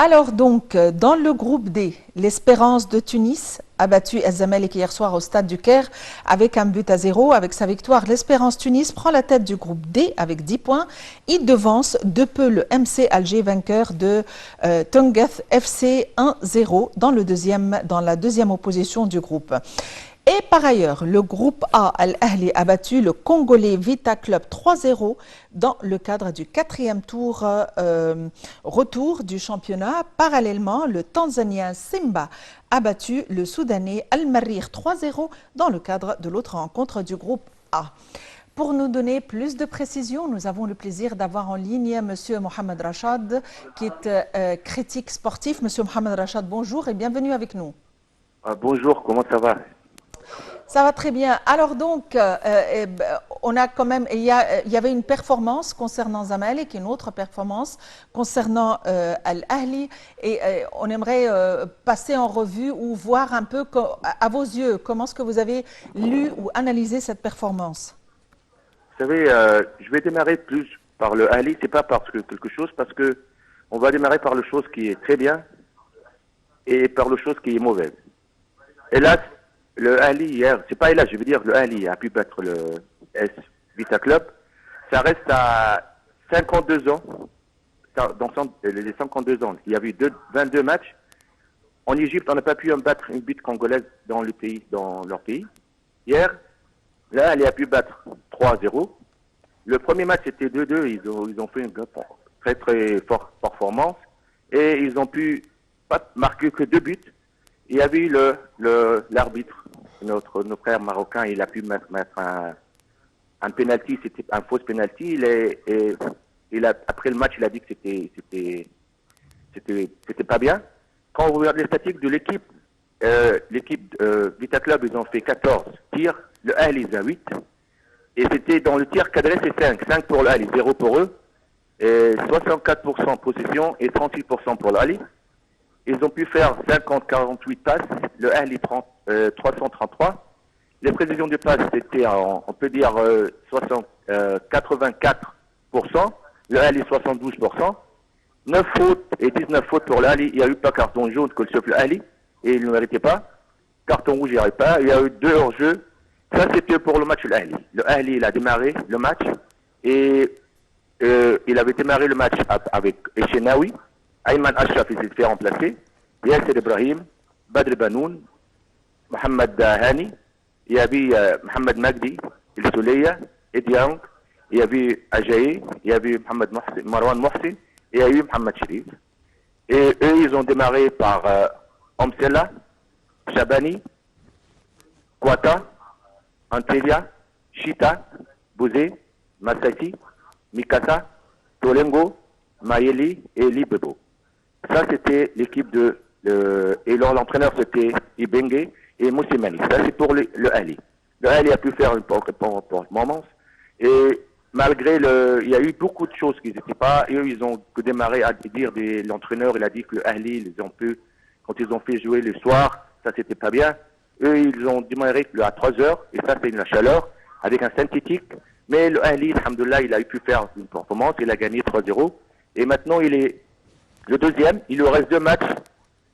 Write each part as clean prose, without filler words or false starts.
Alors donc, dans le groupe D, l'Espérance de Tunis a battu El Zamalek hier soir au stade du Caire avec un but à 0. Avec sa victoire, l'Espérance Tunis prend la tête du groupe D avec 10 points. Il devance de peu le MC Alger vainqueur de Tongeth FC 1-0 dans la deuxième opposition du groupe. Et par ailleurs, le groupe A, Al-Ahli, a battu le Congolais Vita Club 3-0 dans le cadre du quatrième tour retour du championnat. Parallèlement, le Tanzanien Simba a battu le Soudanais Al-Marir 3-0 dans le cadre de l'autre rencontre du groupe A. Pour nous donner plus de précisions, nous avons le plaisir d'avoir en ligne M. Mohamed Rachad, qui est critique sportif. M. Mohamed Rachad, bonjour et bienvenue avec nous. Bonjour, comment ça va? Ça va très bien. Alors donc, on a quand même, il y avait une performance concernant Zamalek, une autre performance concernant Al-Ahli, et on aimerait passer en revue ou voir un peu, à vos yeux, comment est-ce que vous avez lu ou analysé cette performance? Vous savez, je vais démarrer plus par le Ahli, c'est pas parce que quelque chose, parce que on va démarrer par le chose qui est très bien et par le chose qui est mauvaise. Hélas, le Ahli hier, c'est pas hélas, je veux dire, le Ahli a pu battre le S Vita Club. Ça reste à 52 ans, dans les 52 ans. Il y a eu 22 matchs. En Égypte, on n'a pas pu battre une but congolaise dans leur pays. Hier, là, elle a pu battre 3-0. Le premier match était 2-2. Ils ont fait une très très forte performance. Et ils ont pu pas marquer que 2 buts. Il y avait eu l'arbitre, notre frère marocain, il a pu mettre un penalty, c'était un faux penalty. Après le match, il a dit que c'était pas bien. Quand on regarde les statistiques de l'équipe, Vita Club, ils ont fait 14 tirs, le Ahli, ils ont 8. Et c'était dans le tir cadré, c'est 5. 5 pour le Ahli, 0 pour eux. Et 64% possession et 38% pour le Ahli. Ils ont pu faire 50-48 passes, le Ahli 333. Les précisions de passes, c'était, on peut dire, 84%, le Ahli 72%. 9 fautes et 19 fautes pour l'Ahli. Il n'y a eu pas carton jaune que le Ahli, et il ne méritait pas. Carton rouge, il n'y avait pas. Il y a eu 2 hors-jeu. Ça, c'était pour le match de l'Ahli. Le Ahli, il a démarré le match, et il avait démarré le match avec Echenaoui. Ayman Ashraf, il s'est fait remplacer. Yasser Ibrahim, Badr Banoun, Mohamed Hani, il y avait Mohamed Magdi, El Souleya, Ediang, il y avait Ajaï, il y avait Marwan Mohsin, et il y a eu Mohamed Sherif. Et eux, ils ont démarré par Omsela, Shabani, Kwata, Antelia, Chita, Bouzé, Masaki, Mikasa, Tolengo, Mayeli et Libebo. Ça, c'était l'équipe et l'entraîneur, c'était Ibengue et Moussimani. Ça, c'est pour le Ahli. Le Ahli a pu faire une performance. Et malgré il y a eu beaucoup de choses qui n'étaient pas. Et eux, ils ont démarré à dire, l'entraîneur, il a dit que le Ahli, quand ils ont fait jouer le soir, ça, c'était pas bien. Eux, ils ont démarré à 3 heures. Et ça, c'est la chaleur, avec un synthétique. Mais le Ahli, alhamdoulilah, il a pu faire une performance. Il a gagné 3-0. Et maintenant, il est le deuxième. Il lui reste 2 matchs.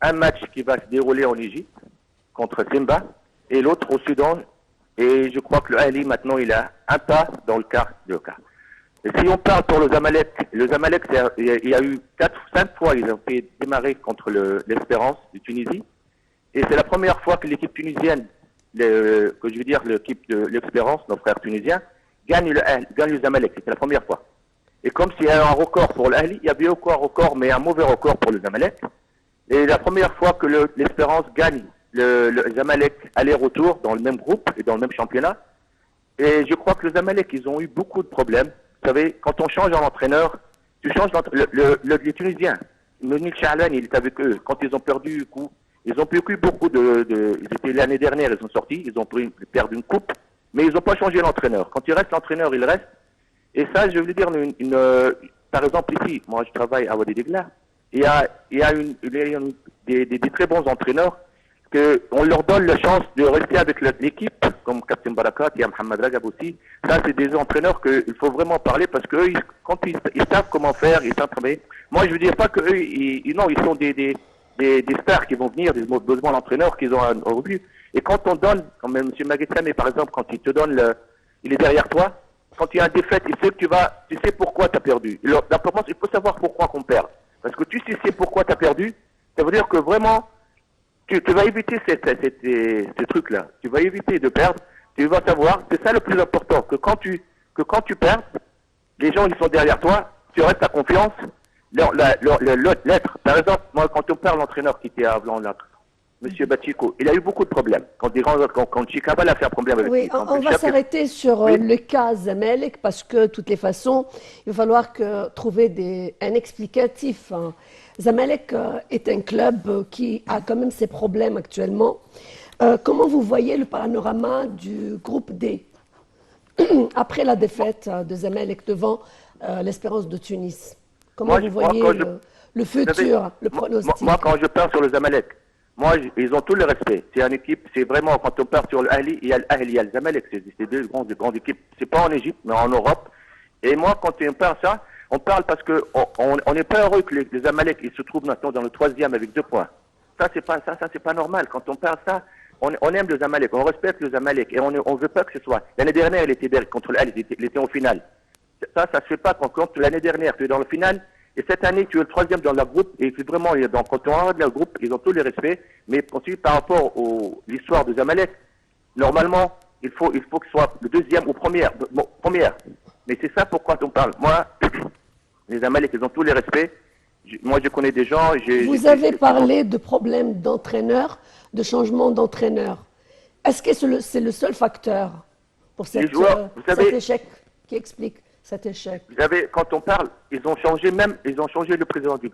Un match qui va se dérouler en Égypte contre Simba et l'autre au Soudan. Et je crois que le Ahli, maintenant, il a un pas dans le quart de cas. Et si on parle pour le Zamalek, il y a eu 5 fois, ils ont fait démarrer contre l'Espérance de Tunisie. Et c'est la première fois que l'équipe tunisienne, l'équipe de l'Espérance, nos frères tunisiens, gagne le Zamalek. C'était la première fois. Et comme s'il y a un record pour l'Ahli, il y avait encore un record, mais un mauvais record pour le Zamalek. Et la première fois que l'Espérance gagne le Zamalek aller-retour dans le même groupe et dans le même championnat. Et je crois que le Zamalek, ils ont eu beaucoup de problèmes. Vous savez, quand on change un entraîneur, tu changes les Tunisiens. Monique Charlan, il est avec eux. Quand ils ont perdu du coup, ils ont perdu beaucoup ils étaient l'année dernière, ils sont sortis, ils ont perdu une coupe, mais ils n'ont pas changé l'entraîneur. Quand il reste l'entraîneur, il reste. Et ça, je veux dire, par exemple ici, moi je travaille à Wadi Degla, il y a des très bons entraîneurs qu'on leur donne la chance de rester avec l'équipe, comme Captain Barakat, il y a Mohamed Ragab aussi. Ça, c'est des entraîneurs qu'il faut vraiment parler parce que quand ils savent comment faire, ils savent travailler. Moi, je veux dire pas que eux, non, ils sont des stars qui vont venir, des besoins d'entraîneurs qui ont un revenu. Et quand on donne, comme M. Maguetame, par exemple, quand il te donne il est derrière toi, quand il y a une défaite, il sait que tu sais pourquoi tu as perdu. L'important, il faut savoir pourquoi qu'on perd. Parce que tu sais pourquoi tu as perdu, ça veut dire que vraiment, tu vas éviter ces trucs-là. Tu vas éviter de perdre. Tu vas savoir, c'est ça le plus important, que quand tu perds, les gens ils sont derrière toi, tu restes à confiance. L'être, par exemple, moi quand on parle l'entraîneur qui était à Blanc-Lac, Monsieur Bachiko, il a eu beaucoup de problèmes. Quand Chikabal a fait un problème avec Oui, lui. on va s'arrêter sur Oui. le cas Zamalek parce que, de toutes les façons, il va falloir trouver un explicatif. Hein. Zamalek est un club qui a quand même ses problèmes actuellement. Comment vous voyez le panorama du groupe D après la défaite de Zamalek devant l'Espérance de Tunis? Comment vous voyez le futur, le pronostic? Moi, quand je parle sur le Zamalek, ils ont tout le respect. C'est une équipe, c'est vraiment, quand on parle sur l'Ahli, il y a l'Ahli, il y a le Zamalek, c'est deux grandes équipes. C'est pas en Égypte, mais en Europe. Et moi, quand on parle ça, on parle parce que on n'est pas heureux que les Zamalek, ils se trouvent maintenant dans le 3e avec 2 points. Ça, c'est pas normal. Quand on parle ça, on aime le Zamalek, on respecte le Zamalek, et on veut pas que ce soit. L'année dernière, il était belle contre l'Ahli, il était en finale. Ça se fait pas quand l'année dernière, tu es dans le final. Et cette année, tu es le 3e dans le groupe, et puis vraiment, quand on regarde le groupe, ils ont tous les respects, mais ensuite, par rapport à l'histoire de Zamalek, normalement, il faut que ce soit le 2e ou première. Mais c'est ça pourquoi on parle. Moi, les Zamalek, ils ont tous les respects. Moi, je connais des gens. Vous avez parlé de problèmes d'entraîneur, de changement d'entraîneur. Est-ce que c'est le seul facteur pour cet échec qui explique cet échec? Vous savez, quand on parle, ils ont changé le président du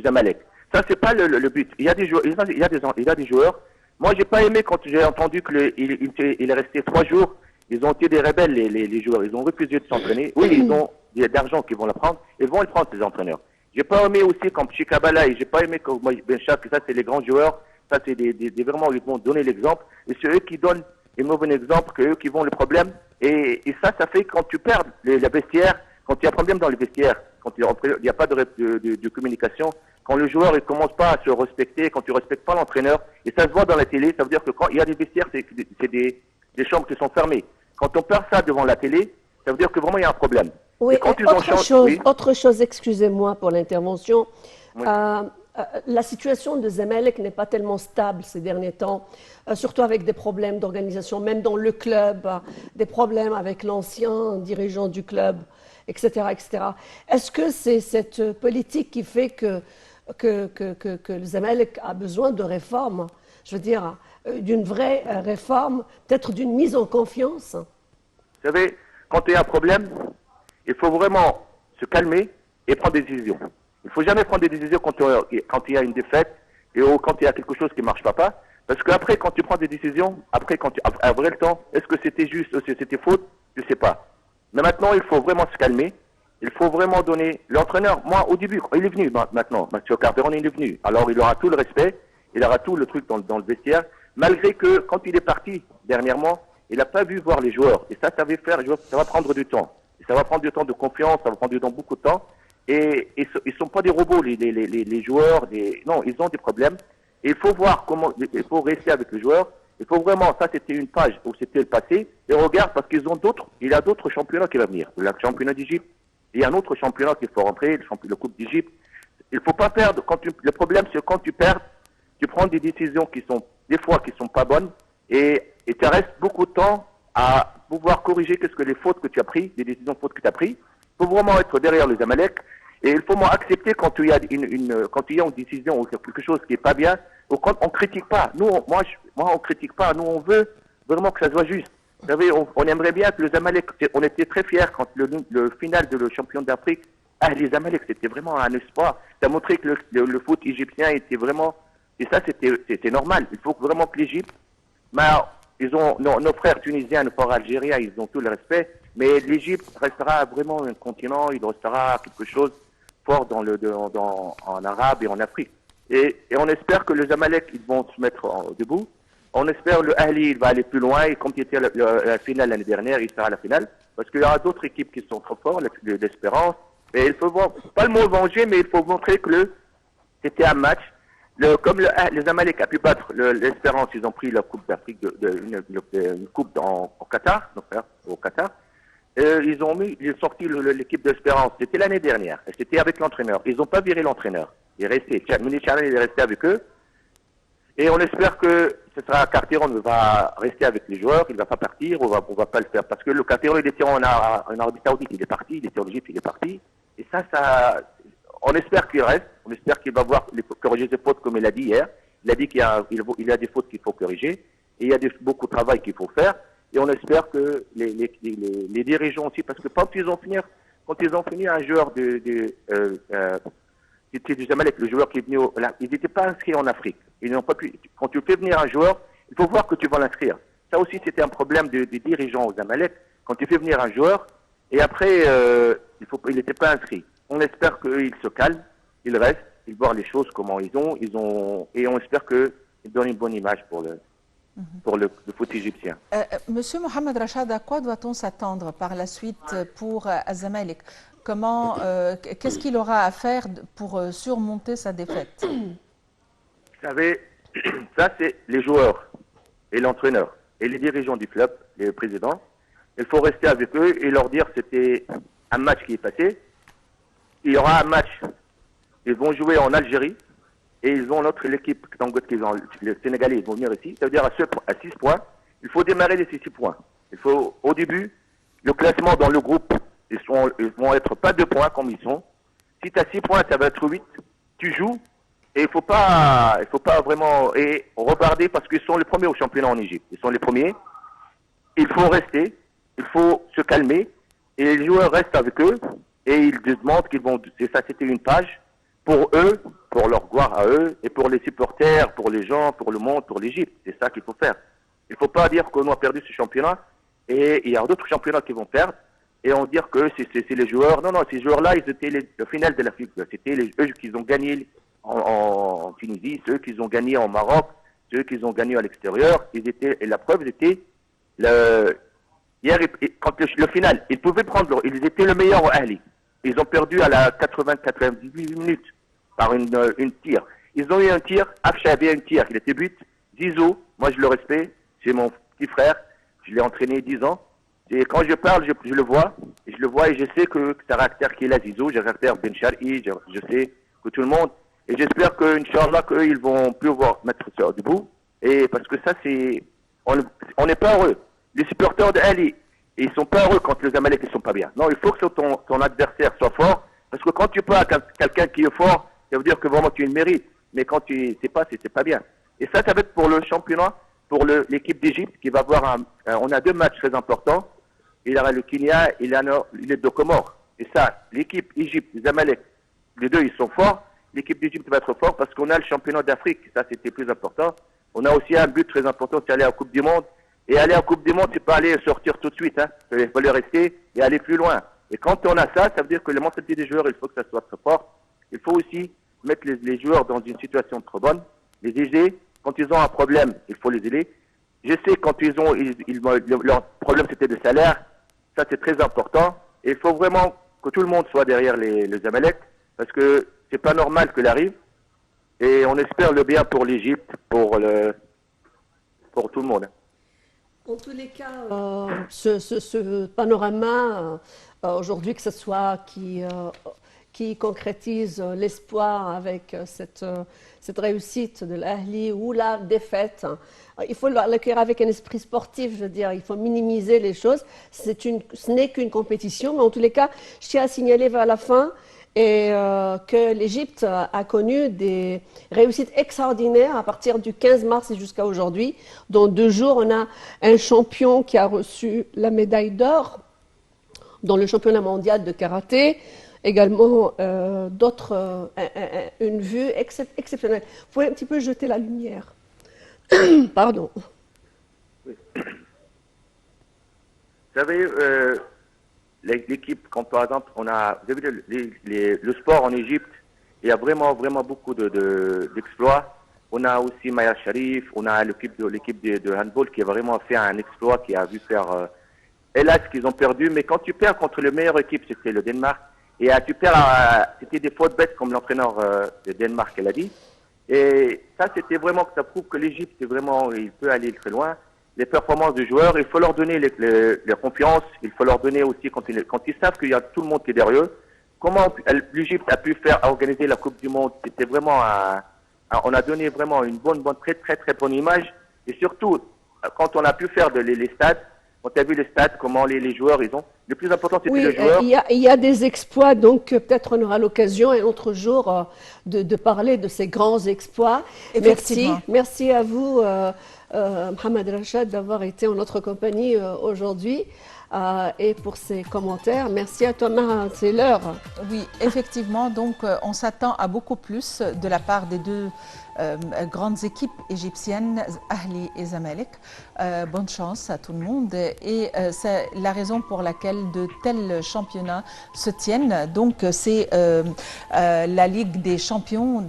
Zamalek. Ça, c'est pas le but. Il y a des joueurs. Moi, j'ai pas aimé quand j'ai entendu qu'il est resté 3 jours. Ils ont été des rebelles, les joueurs. Ils ont refusé de s'entraîner. Oui, ils ont d'argent qu'ils vont le prendre. Ils vont le prendre, ces entraîneurs. J'ai pas aimé aussi comme Chikabala et j'ai pas aimé comme Benchak. Ça, c'est les grands joueurs. Ça, c'est vraiment, ils vont donner l'exemple. Et c'est eux qui donnent un mauvais exemple, que eux qui vont le problème. Et ça fait quand tu perds les vestiaires, quand il y a un problème dans les vestiaires, quand il n'y a pas de communication, quand le joueur ne commence pas à se respecter, quand tu ne respectes pas l'entraîneur, et ça se voit dans la télé, ça veut dire que quand il y a des vestiaires, c'est des chambres qui sont fermées. Quand on perd ça devant la télé, ça veut dire que vraiment il y a un problème. Oui, autre chose, excusez-moi pour l'intervention. Oui. La situation de Zamalek n'est pas tellement stable ces derniers temps, surtout avec des problèmes d'organisation, même dans le club, des problèmes avec l'ancien dirigeant du club, etc., etc. Est-ce que c'est cette politique qui fait que le Zamalek a besoin de réformes, je veux dire, d'une vraie réforme, peut-être d'une mise en confiance? Vous savez, quand il y a un problème, il faut vraiment se calmer et prendre des décisions. Il ne faut jamais prendre des décisions quand il y a une défaite et quand il y a quelque chose qui ne marche pas. Parce qu'après, quand tu prends des décisions, après le temps, est-ce que c'était juste ou c'était faute? Je ne sais pas. Mais maintenant, il faut vraiment se calmer. Il faut vraiment donner l'entraîneur. Moi, au début, il est venu maintenant. Mathieu Carperon, il est venu. Alors, il aura tout le respect. Il aura tout le truc dans le vestiaire. Malgré que, quand il est parti dernièrement, il n'a pas vu voir les joueurs. Et ça va prendre du temps. Et ça va prendre du temps de confiance, ça va prendre du temps, beaucoup de temps. Et ils ne sont pas des robots, les joueurs. Non, ils ont des problèmes. Et il faut voir comment, il faut rester avec les joueurs. Il faut vraiment, ça c'était une page où c'était le passé. Et regarde, parce qu'il y a d'autres championnats qui vont venir. Le championnat d'Égypte. Il y a un autre championnat qu'il faut rentrer, le Coupe d'Égypte. Il ne faut pas perdre. Le problème, c'est quand tu perds, tu prends des décisions qui sont, des fois, qui sont pas bonnes. Et tu restes beaucoup de temps à pouvoir corriger les fautes que tu as prises, les décisions fautes que tu as prises. Il faut vraiment être derrière les Zamalek. Et il faut accepter quand il y a une décision ou quelque chose qui est pas bien, on critique pas. Moi, on critique pas. Nous, on veut vraiment que ça soit juste. Vous savez, on aimerait bien que le Zamalek, on était très fiers quand le final de le champion d'Afrique, les Zamalek, c'était vraiment un espoir. Ça a montré que le foot égyptien était vraiment, et ça, c'était normal. Il faut vraiment que l'Égypte, nos frères tunisiens, nos frères algériens, ils ont tout le respect, mais l'Égypte restera vraiment un continent, il restera quelque chose fort en arabe et en Afrique. Et on espère que les Zamalek, ils vont se mettre debout. On espère que le Ahli, il va aller plus loin. Et comme il était à la finale l'année dernière, il sera à la finale. Parce qu'il y aura d'autres équipes qui sont trop fortes, l'Espérance. Et il faut voir, pas le mot venger, mais il faut montrer que c'était un match. Comme les Amalek a pu battre l'Espérance, ils ont pris la Coupe d'Afrique, une coupe au Qatar, donc, au Qatar. Ils ont sorti l'équipe d'Espérance. C'était l'année dernière. C'était avec l'entraîneur. Ils n'ont pas viré l'entraîneur. Il est resté. Mini Charles est resté avec eux. Et on espère que ce sera Carteron va rester avec les joueurs. Il ne va pas partir. On va pas le faire. Parce que le Carteron, il était en Arabie Saoudite. Il est parti. Il était en Égypte. Il est parti. Et ça, on espère qu'il reste. On espère qu'il va corriger ses fautes comme il a dit hier. Il a dit qu'il y a des fautes qu'il faut corriger. Et il y a beaucoup de travail qu'il faut faire. Et on espère que les dirigeants aussi, parce que quand ils ont fini un joueur c'était du Zamalek, le joueur qui est venu, ils n'étaient pas inscrits en Afrique. Ils n'ont pas pu. Quand tu fais venir un joueur, il faut voir que tu vas l'inscrire. Ça aussi, c'était un problème des dirigeants au Zamalek. Quand tu fais venir un joueur, et après, il n'était pas inscrit. On espère qu'il se calme, il reste, il voit les choses comment ils ont, et on espère qu'il donne une bonne image pour le foot égyptien. Monsieur Mohamed Rachad, à quoi doit-on s'attendre par la suite pour Zamalek? Qu'est-ce qu'il aura à faire pour surmonter sa défaite? Vous savez, ça c'est les joueurs et l'entraîneur et les dirigeants du club, les présidents. Il faut rester avec eux et leur dire que c'était un match qui est passé. Il y aura un match. Ils vont jouer en Algérie. Et ils ont l'équipe, les Sénégalais, ils vont venir ici. Ça veut dire à 6 points, il faut démarrer les 6 points. Au début, le classement dans le groupe, ils vont être pas 2 points comme ils sont. Si tu as 6 points, ça va être 8. Tu joues. Et il faut pas vraiment regarder parce qu'ils sont les premiers au championnat en Égypte. Ils sont les premiers. Il faut rester. Il faut se calmer. Et les joueurs restent avec eux. Et ils demandent c'était une page. Pour eux, pour leur gloire à eux, et pour les supporters, pour les gens, pour le monde, pour l'Égypte. C'est ça qu'il faut faire. Il ne faut pas dire qu'on a perdu ce championnat, et il y a d'autres championnats qui vont perdre, et on dire que c'est les joueurs. Non, ces joueurs-là, ils étaient le final de l'Afrique. C'était eux qui ont gagné en Tunisie, ceux qui ont gagné en Maroc, ceux qui ont gagné à l'extérieur. Et la preuve, c'était hier, quand le final, ils étaient le meilleur au Ahli. Ils ont perdu à la 90 minutes par une tir. Ils ont eu un tir, Afshabi a un tir, il était but. Zizou, moi je le respecte, c'est mon petit frère, je l'ai entraîné 10 ans. Et quand je parle, je le vois, et je sais que caractère qu'il a Zizou, j'ai caractère Ben Shar'i, je sais que tout le monde. Et j'espère qu'Inch'Allah, qu'eux, ils vont pouvoir mettre ça debout. Et parce que ça, on n'est pas heureux. Les supporters de Ali, ils sont pas heureux quand les Amalek ne sont pas bien. Non, il faut que ton adversaire soit fort. Parce que quand tu parles à quelqu'un qui est fort, ça veut dire que vraiment tu le mérites. Mais quand tu sais pas, c'est pas bien. Et ça va être pour le championnat, pour l'équipe d'Égypte qui va avoir on a 2 matchs très importants. Il y aura le Kenya et les 2 Comores. Et ça, l'équipe Égypte, les Amalek, les 2 ils sont forts. L'équipe d'Égypte va être forte parce qu'on a le championnat d'Afrique. Ça, c'était plus important. On a aussi un but très important, c'est aller à la Coupe du Monde. Et aller en Coupe du Monde, c'est pas aller sortir tout de suite. Il faut rester et aller plus loin. Et quand on a ça, ça veut dire que la mentalité des joueurs, il faut que ça soit très fort. Il faut aussi mettre les joueurs dans une situation trop bonne, les aider. Quand ils ont un problème, il faut les aider. Je sais quand leur problème c'était de salaire, ça c'est très important. Et il faut vraiment que tout le monde soit derrière les Amalek, parce que c'est pas normal que l'arrive. Et on espère le bien pour l'Égypte, pour tout le monde. En tous les cas, ce panorama, aujourd'hui, que ce soit qui concrétise l'espoir avec cette réussite de l'Ahli ou la défaite, il faut l'accueillir avec un esprit sportif, je veux dire, il faut minimiser les choses. Ce n'est qu'une compétition, mais en tous les cas, je tiens à signaler vers la fin que l'Égypte a connu des réussites extraordinaires à partir du 15 mars et jusqu'à aujourd'hui. Dans 2 jours, on a un champion qui a reçu la médaille d'or dans le championnat mondial de karaté. Également, une vue exceptionnelle. Vous pouvez un petit peu jeter la lumière. Pardon. Oui. Vous savez, l'équipe, comme par exemple, vous avez vu le sport en Égypte, il y a vraiment beaucoup d'exploits. On a aussi Maya Sharif, on a l'équipe de handball qui a vraiment fait un exploit, qui a vu faire... hélas, qu'ils ont perdu, mais quand tu perds contre la meilleure équipe, c'était le Danemark, Et tu perds, c'était des fautes bêtes comme l'entraîneur de Danemark l'a dit. Et ça, c'était vraiment que ça prouve que l'Égypte, c'est vraiment, il peut aller très loin. Les performances des joueurs, il faut leur donner la confiance, il faut leur donner aussi quand ils savent qu'il y a tout le monde qui est derrière eux. Comment l'Égypte a pu organiser la Coupe du Monde? C'était vraiment, on a donné vraiment une très bonne image. Et surtout, quand on a pu faire les stades, on a vu les stades, comment les joueurs, ils ont. Le plus important, c'était le joueur. Il y a des exploits, donc peut-être on aura l'occasion un autre jour de parler de ces grands exploits. Merci à vous, Mohamed Rachad, d'avoir été en notre compagnie aujourd'hui. Et pour ces commentaires. Merci à toi, Mara, c'est l'heure. Oui, effectivement, donc on s'attend à beaucoup plus de la part des deux grandes équipes égyptiennes, Ahli et Zamalek. Bonne chance à tout le monde. Et c'est la raison pour laquelle de tels championnats se tiennent. Donc c'est la Ligue des champions,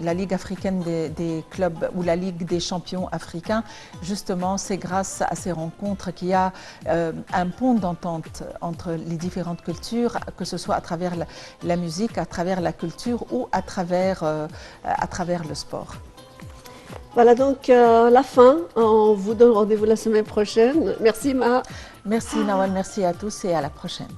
la Ligue africaine des clubs ou la Ligue des champions africains. Justement, c'est grâce à ces rencontres qu'il y a un pont d'entente entre les différentes cultures, que ce soit à travers la musique, à travers la culture ou à travers le sport. Voilà donc la fin. On vous donne rendez-vous la semaine prochaine. Merci Ma. Merci Nawal, merci à tous et à la prochaine.